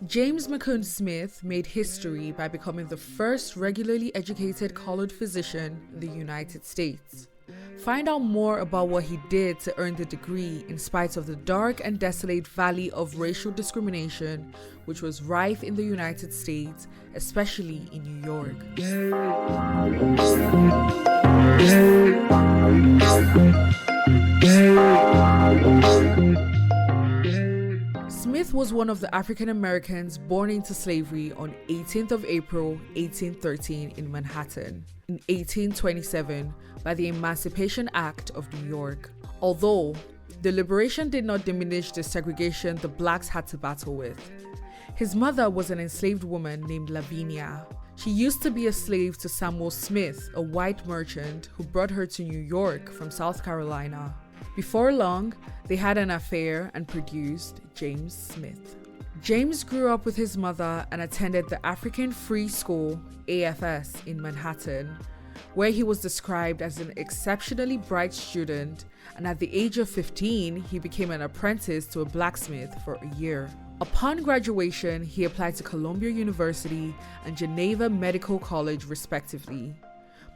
James McCune Smith made history by becoming the first regularly educated colored physician in the United States. Find out more about what he did to earn the degree in spite of the dark and desolate valley of racial discrimination which was rife in the United States, especially in New York. Smith was one of the African Americans born into slavery on 18th of April 1813 in Manhattan. In 1827 by the Emancipation Act of New York. Although the liberation did not diminish the segregation the blacks had to battle with. His mother was an enslaved woman named Lavinia. She used to be a slave to Samuel Smith, a white merchant who brought her to New York from South Carolina. Before long, they had an affair and produced James Smith. James grew up with his mother and attended the African Free School, AFS, in Manhattan, where he was described as an exceptionally bright student, and at the age of 15, he became an apprentice to a blacksmith for a year. Upon graduation, he applied to Columbia University and Geneva Medical College, respectively,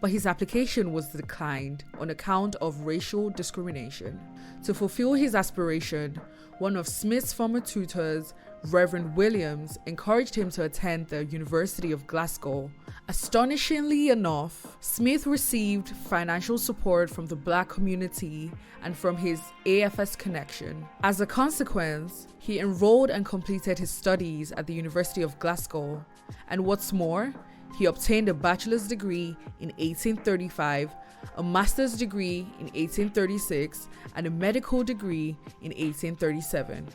but his application was declined on account of racial discrimination. To fulfill his aspiration, one of Smith's former tutors, Reverend Williams, encouraged him to attend the University of Glasgow. Astonishingly enough, Smith received financial support from the black community and from his AFS connection. As a consequence, he enrolled and completed his studies at the University of Glasgow, and what's more, he obtained a bachelor's degree in 1835, a master's degree in 1836, and a medical degree in 1837.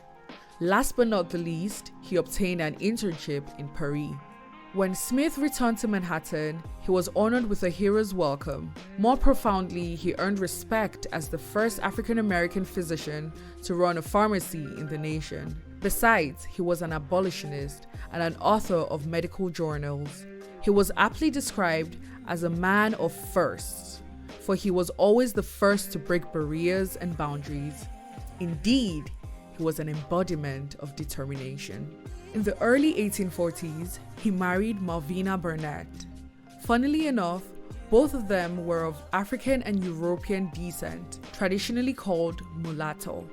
Last but not the least, he obtained an internship in Paris. When Smith returned to Manhattan, he was honored with a hero's welcome. More profoundly, he earned respect as the first African-American physician to run a pharmacy in the nation. Besides, he was an abolitionist and an author of medical journals. He was aptly described as a man of firsts, for he was always the first to break barriers and boundaries. Indeed, he was an embodiment of determination. In the early 1840s, he married Malvina Burnett. Funnily enough, both of them were of African and European descent, traditionally called mulatto.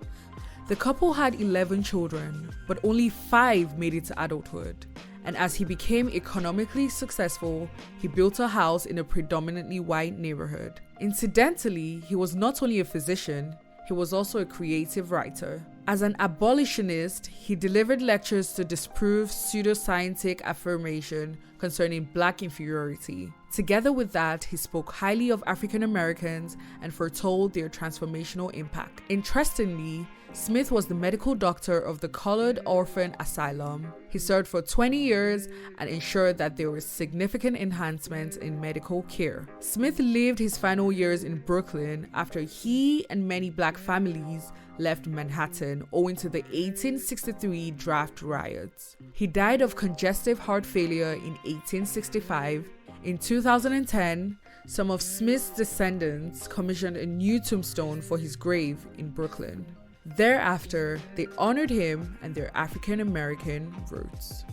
The couple had 11 children, but only 5 made it to adulthood. And as he became economically successful, he built a house in a predominantly white neighborhood. Incidentally, he was not only a physician, he was also a creative writer. As an abolitionist, he delivered lectures to disprove pseudoscientific affirmation concerning black inferiority. Together with that, he spoke highly of African Americans and foretold their transformational impact. Interestingly, Smith was the medical doctor of the Colored Orphan Asylum. He served for 20 years and ensured that there were significant enhancements in medical care. Smith lived his final years in Brooklyn after he and many black families left Manhattan owing to the 1863 draft riots. He died of congestive heart failure in 1865. In 2010, some of Smith's descendants commissioned a new tombstone for his grave in Brooklyn. Thereafter, they honored him and their African American roots.